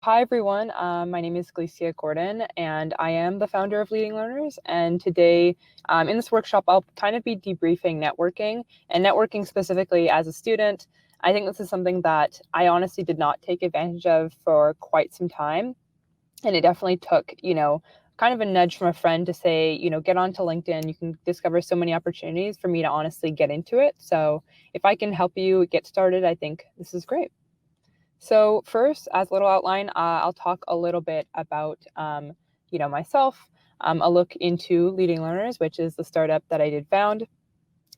Hi, everyone. My name is Galicia Gordon, and I am the founder of Leading Learners. And today, in this workshop, I'll kind of be debriefing networking and networking specifically as a student. I think this is something that I honestly did not take advantage of for quite some time. And it definitely took, kind of a nudge from a friend to say, get onto LinkedIn. You can discover so many opportunities for me to honestly get into it. So if I can help you get started, I think this is great. So first, as a little outline, I'll talk a little bit about, myself, a look into Leading Learners, which is the startup that I did found,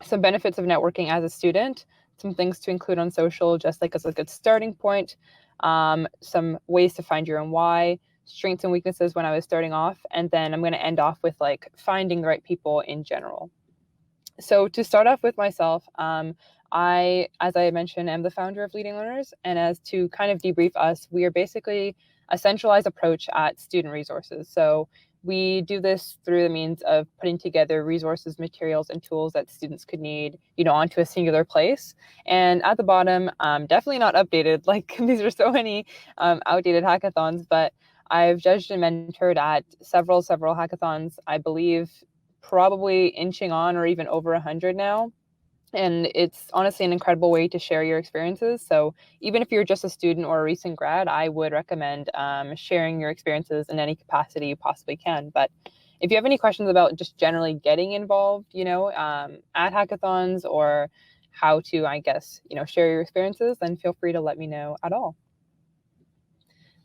some benefits of networking as a student, some things to include on social, just like as a good starting point, some ways to find your own why, strengths and weaknesses when I was starting off, and then I'm going to end off with like finding the right people in general. So to start off with myself, I, as I mentioned, am the founder of Leading Learners. And as to kind of debrief us, we are basically a centralized approach at student resources. So we do this through the means of putting together resources, materials, and tools that students could need, onto a singular place. And at the bottom, definitely not updated, like these are so many outdated hackathons, but I've judged and mentored at several hackathons, I believe probably inching on or even over 100 now. And it's honestly an incredible way to share your experiences. So even if you're just a student or a recent grad, I would recommend sharing your experiences in any capacity you possibly can. But if you have any questions about just generally getting involved, at hackathons or how to, I guess, share your experiences, then feel free to let me know at all.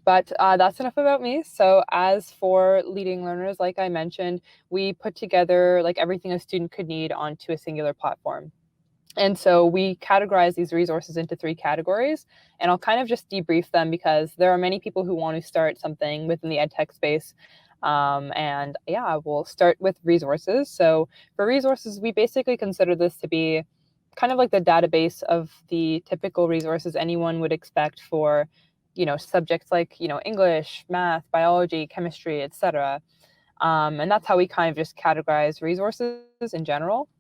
But that's enough about me. So as for Leading Learners, like I mentioned, we put together like everything a student could need onto a singular platform. And so we categorize these resources into 3 categories, and I'll kind of just debrief them because there are many people who want to start something within the edtech space. And yeah, we'll start with resources. So for resources, we basically consider this to be kind of like the database of the typical resources anyone would expect for, subjects like, English, math, biology, chemistry, etc. And that's how we kind of just categorize resources in general.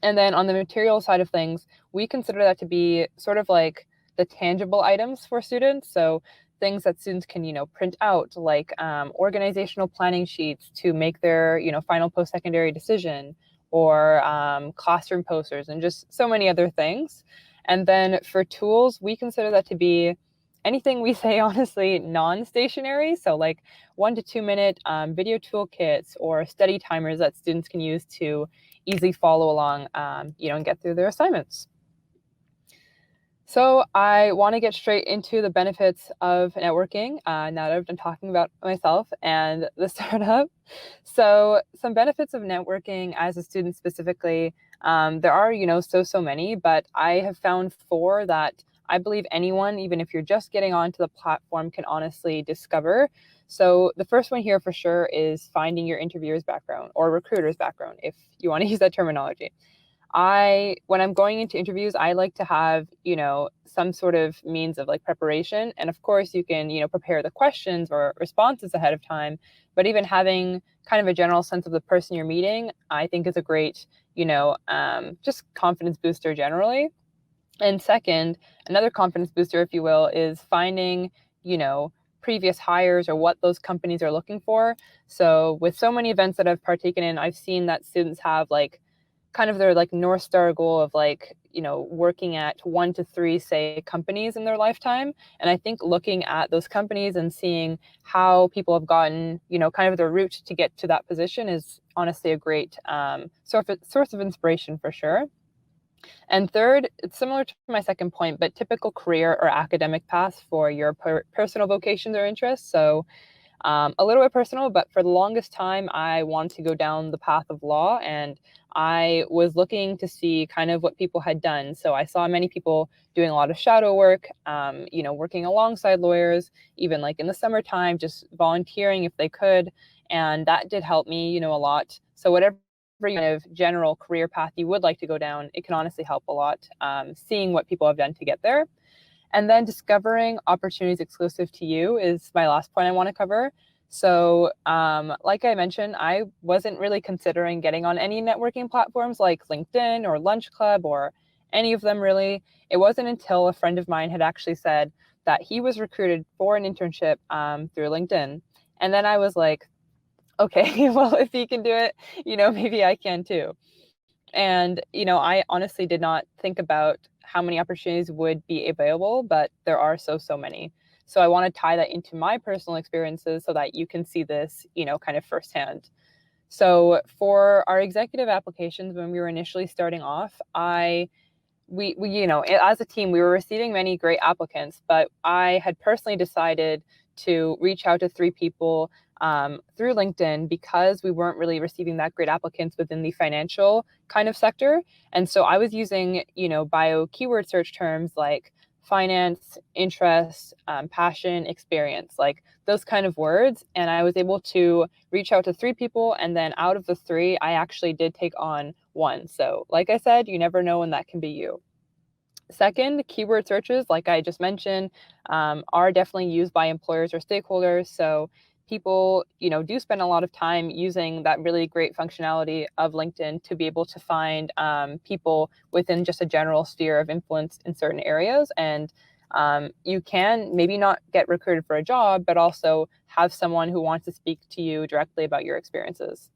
And then on the material side of things, we consider that to be sort of like the tangible items for students. So things that students can, print out, like organizational planning sheets to make their, final post-secondary decision, or classroom posters, and just so many other things. And then for tools, we consider that to be anything we say, honestly, non-stationary. So like 1 to 2 minute video toolkits or study timers that students can use to easily follow along, and get through their assignments. So I want to get straight into the benefits of networking now that I've been talking about myself and the startup. So some benefits of networking as a student specifically, there are, so many, but I have found 4 that I believe anyone, even if you're just getting onto the platform, can honestly discover. So the first one here for sure is finding your interviewer's background or recruiter's background, if you want to use that terminology. When I'm going into interviews, I like to have, some sort of means of like preparation. And of course you can, prepare the questions or responses ahead of time, but even having kind of a general sense of the person you're meeting, I think is a great, just confidence booster generally. And second, another confidence booster, if you will, is finding, previous hires or what those companies are looking for. So with so many events that I've partaken in, I've seen that students have like kind of their like North Star goal of like, working at 1 to 3, say, companies in their lifetime. And I think looking at those companies and seeing how people have gotten, kind of their route to get to that position is honestly a great source of inspiration for sure. And third, it's similar to my second point, but typical career or academic paths for your personal vocations or interests. So a little bit personal, but for the longest time, I wanted to go down the path of law, and I was looking to see kind of what people had done. So I saw many people doing a lot of shadow work, working alongside lawyers, even like in the summertime, just volunteering if they could. And that did help me, a lot. So whatever kind of general career path you would like to go down, it can honestly help a lot, seeing what people have done to get there. And then discovering opportunities exclusive to you is my last point I want to cover. So like I mentioned, I wasn't really considering getting on any networking platforms like LinkedIn or Lunch Club or any of them really. It wasn't until a friend of mine had actually said, that he was recruited for an internship through LinkedIn. And then I was like, okay, well, if he can do it, maybe I can too. And, I honestly did not think about how many opportunities would be available, but there are so many. So I want to tie that into my personal experiences so that you can see this, kind of firsthand. So for our executive applications, when we were initially starting off, as a team, we were receiving many great applicants, but I had personally decided to reach out to 3 people through LinkedIn because we weren't really receiving that great applicants within the financial kind of sector. And so I was using, bio keyword search terms like finance, interest, passion, experience, like those kind of words. And I was able to reach out to 3 people. And then out of the 3, I actually did take on 1. So like I said, you never know when that can be you. Second, keyword searches, like I just mentioned, are definitely used by employers or stakeholders. So people, do spend a lot of time using that really great functionality of LinkedIn to be able to find people within just a general sphere of influence in certain areas. And you can maybe not get recruited for a job, but also have someone who wants to speak to you directly about your experiences.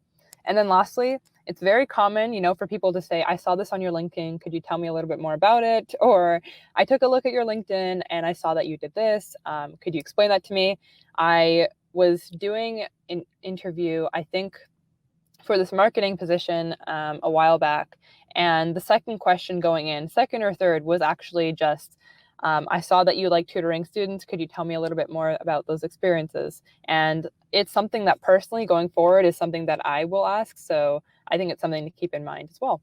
And then lastly, it's very common, for people to say, I saw this on your LinkedIn. Could you tell me a little bit more about it? Or I took a look at your LinkedIn and I saw that you did this. Could you explain that to me? I was doing an interview, I think, for this marketing position a while back. And the second question going in, second or third, was actually just, I saw that you like tutoring students. Could you tell me a little bit more about those experiences? And it's something that personally going forward is something that I will ask. So I think it's something to keep in mind as well.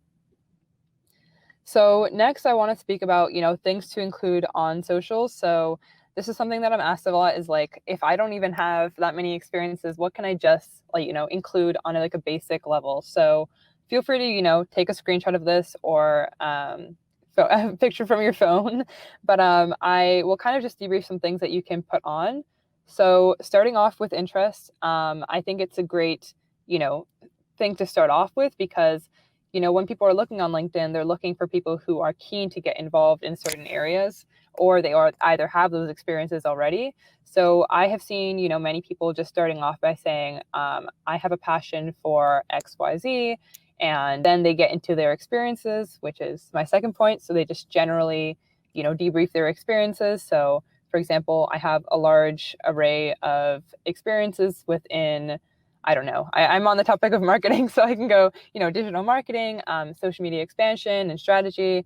So next I want to speak about, things to include on socials. So this is something that I'm asked a lot is like, if I don't even have that many experiences, what can I just include on a basic level? So feel free to, take a screenshot of this or a picture from your phone, but I will kind of just debrief some things that you can put on. So starting off with interest, I think it's a great, thing to start off with because, when people are looking on LinkedIn, they're looking for people who are keen to get involved in certain areas, or they are either have those experiences already. So I have seen, many people just starting off by saying, I have a passion for XYZ, and then they get into their experiences, which is my second point. So they just generally, debrief their experiences. So for example, I have a large array of experiences within, I don't know, I'm on the topic of marketing, so I can go, digital marketing, social media expansion and strategy,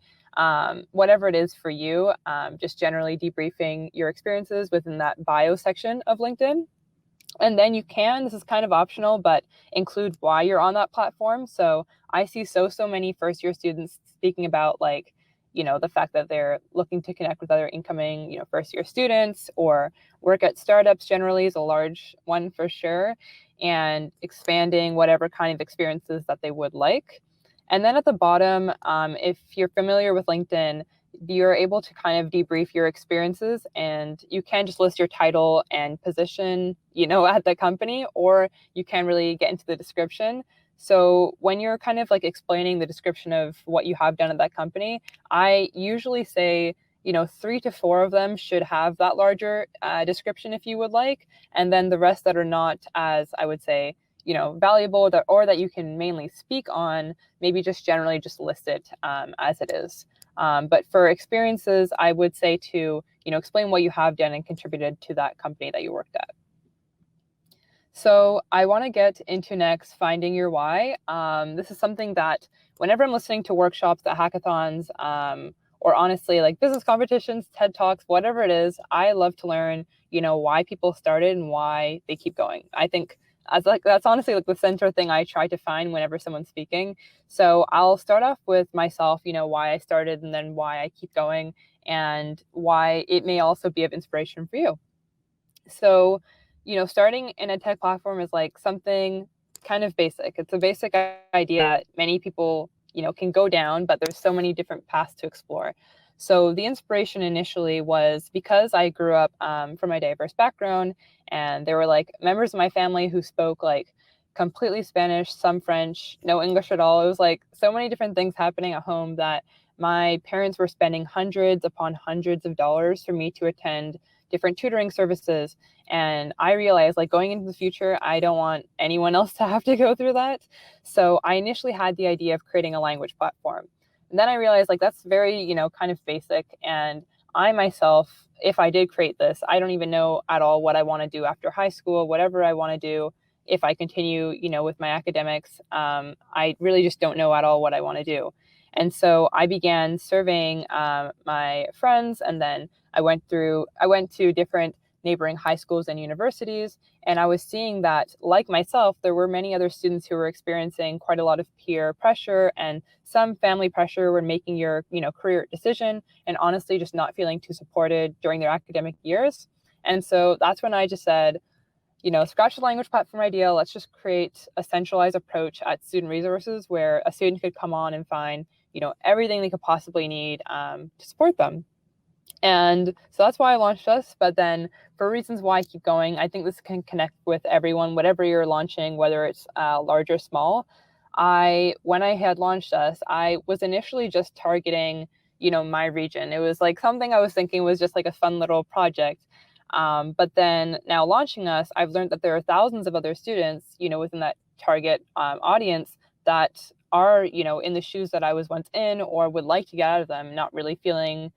whatever it is for you, just generally debriefing your experiences within that bio section of LinkedIn. And then you can, this is kind of optional, but include why you're on that platform. So I see so many first year students speaking about the fact that they're looking to connect with other incoming, first year students, or work at startups generally is a large one for sure, and expanding whatever kind of experiences that they would like. And then at the bottom, if you're familiar with LinkedIn, you're able to kind of debrief your experiences, and you can just list your title and position, at the company, or you can really get into the description. So when you're kind of explaining the description of what you have done at that company, I usually say, 3 to 4 of them should have that larger description if you would like. And then the rest that are not as, I would say, valuable or that you can mainly speak on, maybe just generally just list it as it is. But for experiences, I would say to, explain what you have done and contributed to that company that you worked at. So I want to get into next finding your why. This is something that whenever I'm listening to workshops at hackathons, or honestly business competitions, TED Talks, whatever it is, I love to learn, why people started and why they keep going. I think that's honestly the center thing I try to find whenever someone's speaking. So I'll start off with myself, why I started, and then why I keep going, and why it may also be of inspiration for you. So, starting in a tech platform is something kind of basic. It's a basic idea that many people, can go down, but there's so many different paths to explore. So the inspiration initially was because I grew up from a diverse background, and there were members of my family who spoke completely Spanish, some French, no English at all. It was so many different things happening at home that my parents were spending hundreds upon hundreds of dollars for me to attend different tutoring services. And I realized, like, going into the future, I don't want anyone else to have to go through that. So I initially had the idea of creating a language platform. And then I realized, like, that's very, kind of basic. And I myself, if I did create this, I don't even know at all what I want to do after high school, whatever I want to do. If I continue, with my academics, I really just don't know at all what I want to do. And so I began surveying my friends, and then I went to different neighboring high schools and universities, and I was seeing that, like myself, there were many other students who were experiencing quite a lot of peer pressure and some family pressure when making your, career decision, and honestly just not feeling too supported during their academic years. And so that's when I just said, scratch the language platform idea. Let's just create a centralized approach at student resources where a student could come on and find, everything they could possibly need to support them. And so that's why I launched us. But then for reasons why I keep going, I think this can connect with everyone, whatever you're launching, whether it's large or small. When I had launched us, I was initially just targeting, my region. It was like something I was thinking was just like a fun little project. But then now launching us, I've learned that there are thousands of other students, within that target audience that are, in the shoes that I was once in or would like to get out of them, not really feeling,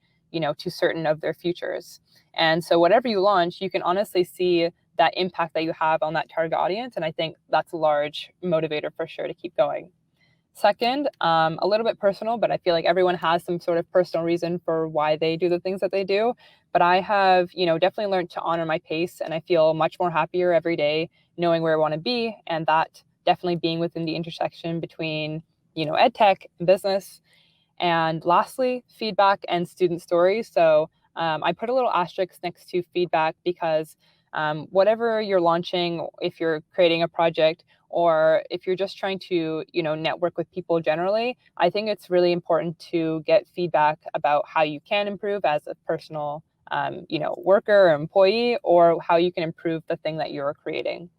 too certain of their futures. And so whatever you launch, you can honestly see that impact that you have on that target audience. And I think that's a large motivator for sure to keep going. Second, a little bit personal, but I feel like everyone has some sort of personal reason for why they do the things that they do. But I have, definitely learned to honor my pace, and I feel much more happier every day knowing where I want to be, and that definitely being within the intersection between, ed tech and business. And lastly, feedback and student stories. So I put a little asterisk next to feedback because whatever you're launching, if you're creating a project or if you're just trying to, network with people generally, I think it's really important to get feedback about how you can improve as a personal, worker or employee, or how you can improve the thing that you're creating.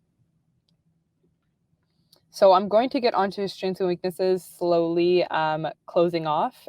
So I'm going to get onto strengths and weaknesses slowly, closing off.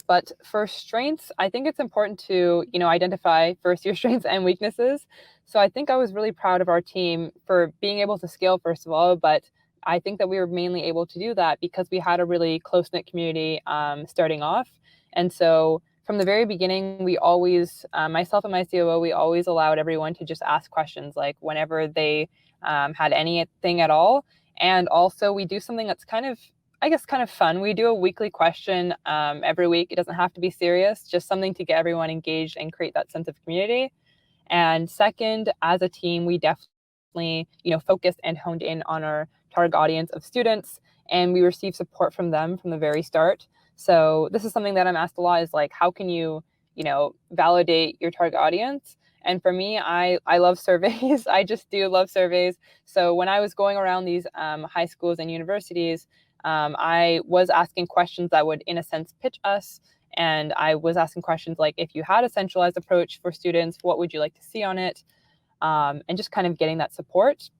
But for strengths, I think it's important to, identify first your strengths and weaknesses. So I think I was really proud of our team for being able to scale, first of all, but I think that we were mainly able to do that because we had a really close-knit community starting off. And so from the very beginning, we always, myself and my COO, we always allowed everyone to just ask questions, like whenever they had anything at all. And also we do something that's kind of fun. We do a weekly question every week. It doesn't have to be serious, just something to get everyone engaged and create that sense of community. And second, as a team, we definitely, focused and honed in on our target audience of students, and we receive support from them from the very start. So this is something that I'm asked a lot, is like, how can you, validate your target audience? And for me, I love surveys. I just do love surveys. So when I was going around these high schools and universities, I was asking questions that would, in a sense, pitch us. And I was asking questions like, if you had a centralized approach for students, what would you like to see on it? And just kind of getting that support.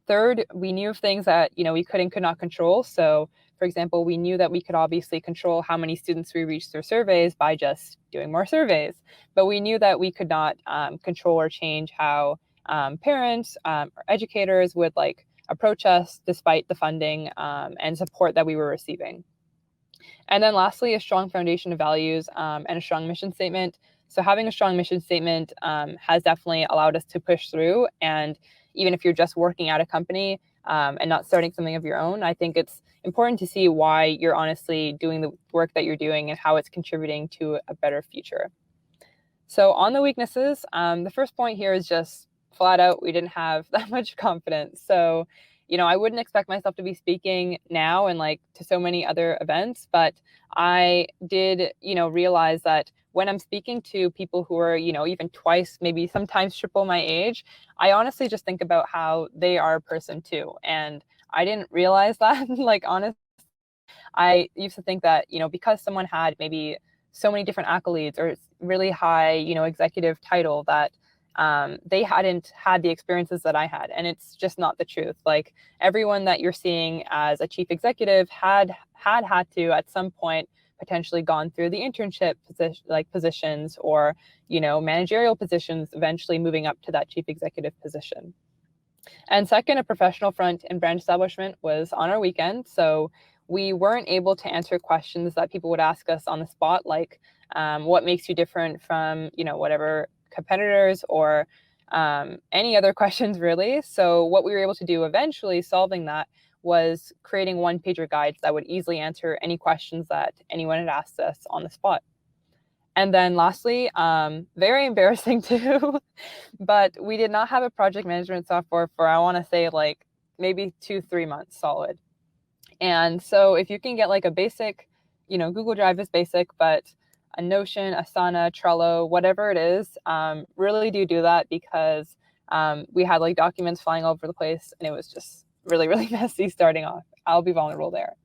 Third, we knew of things that, we could and could not control. So, for example, we knew that we could obviously control how many students we reached through surveys by just doing more surveys. But we knew that we could not control or change how parents or educators would approach us despite the funding and support that we were receiving. And then lastly, a strong foundation of values and a strong mission statement. So having a strong mission statement has definitely allowed us to push through. And even if you're just working at a company and not starting something of your own, I think it's important to see why you're honestly doing the work that you're doing and how it's contributing to a better future. So on the weaknesses, the first point here is just flat out, we didn't have that much confidence. So, I wouldn't expect myself to be speaking now and to so many other events, but I did, realize that when I'm speaking to people who are, even twice, maybe sometimes triple my age, I honestly just think about how they are a person too. And I didn't realize that, honestly, I used to think that, because someone had maybe so many different accolades or really high, executive title, that they hadn't had the experiences that I had. And it's just not the truth. Everyone that you're seeing as a chief executive had to, at some point, potentially gone through the internship positions or, managerial positions, eventually moving up to that chief executive position. And second, a professional front and brand establishment was on our weekend. So we weren't able to answer questions that people would ask us on the spot, like what makes you different from, whatever competitors or any other questions really. So what we were able to do eventually, solving that, was creating one-pager guides that would easily answer any questions that anyone had asked us on the spot. And then lastly, very embarrassing too, but we did not have a project management software for, I want to say, like maybe 2-3 months solid. And so if you can get like a basic, Google Drive is basic, but a Notion, Asana, Trello, whatever it is, really do that, because we had like documents flying all over the place and it was just really, really messy starting off. I'll be vulnerable there.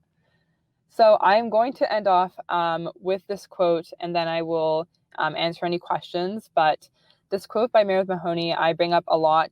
So I'm going to end off with this quote, and then I will answer any questions. But this quote by Meredith Mahoney I bring up a lot,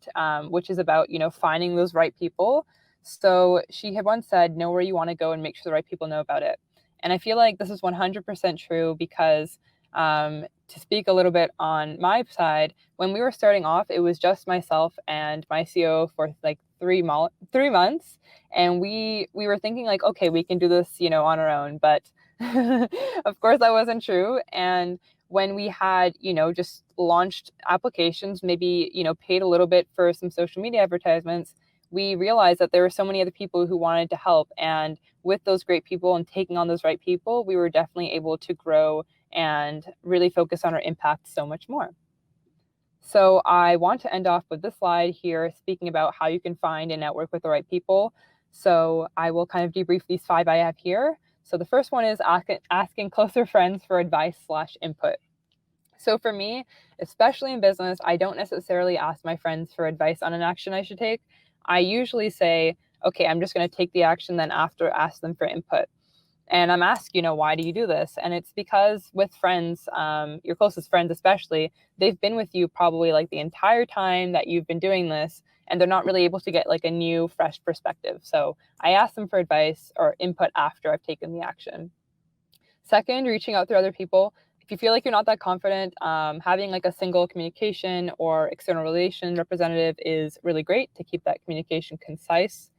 which is about, finding those right people. So she had once said, know where you want to go and make sure the right people know about it. And I feel like this is 100% true, because to speak a little bit on my side, when we were starting off, it was just myself and my CEO for like 3 months. And we were thinking like, okay, we can do this, on our own. But of course that wasn't true. And when we had, just launched applications, maybe, paid a little bit for some social media advertisements, we realized that there were so many other people who wanted to help. And with those great people and taking on those right people, we were definitely able to grow and really focus on our impact so much more. So I want to end off with this slide here, speaking about how you can find and network with the right people. So I will kind of debrief these 5 I have here. So the first one is asking closer friends for advice/input. So for me, especially in business, I don't necessarily ask my friends for advice on an action I should take. I usually say, okay, I'm just going to take the action, then after ask them for input. And I'm asked, why do you do this? And it's because with friends, your closest friends especially, they've been with you probably like the entire time that you've been doing this, and they're not really able to get like a new, fresh perspective. So I ask them for advice or input after I've taken the action. Second, reaching out to other people. If you feel like you're not that confident, having like a single communication or external relation representative is really great to keep that communication concise.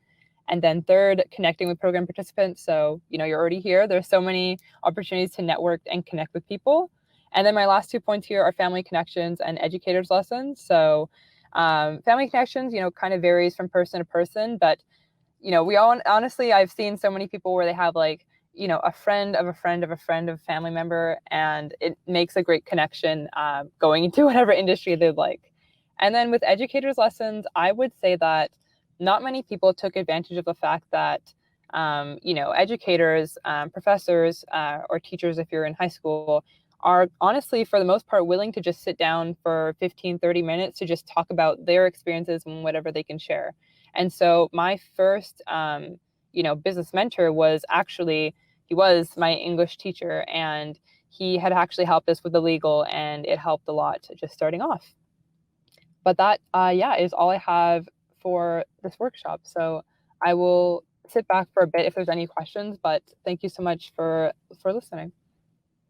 And then third, connecting with program participants. So, you're already here. There's so many opportunities to network and connect with people. And then my last 2 points here are family connections and educators lessons. So family connections, kind of varies from person to person, but, we all, honestly, I've seen so many people where they have like, a friend of a friend of a friend of a family member, and it makes a great connection going into whatever industry they'd like. And then with educators lessons, I would say that not many people took advantage of the fact that, educators, professors, or teachers, if you're in high school, are honestly, for the most part, willing to just sit down for 15-30 minutes to just talk about their experiences and whatever they can share. And so my first, business mentor was actually, he was my English teacher, and he had actually helped us with the legal, and it helped a lot just starting off. But that, is all I have for this workshop. So I will sit back for a bit if there's any questions, but thank you so much for listening.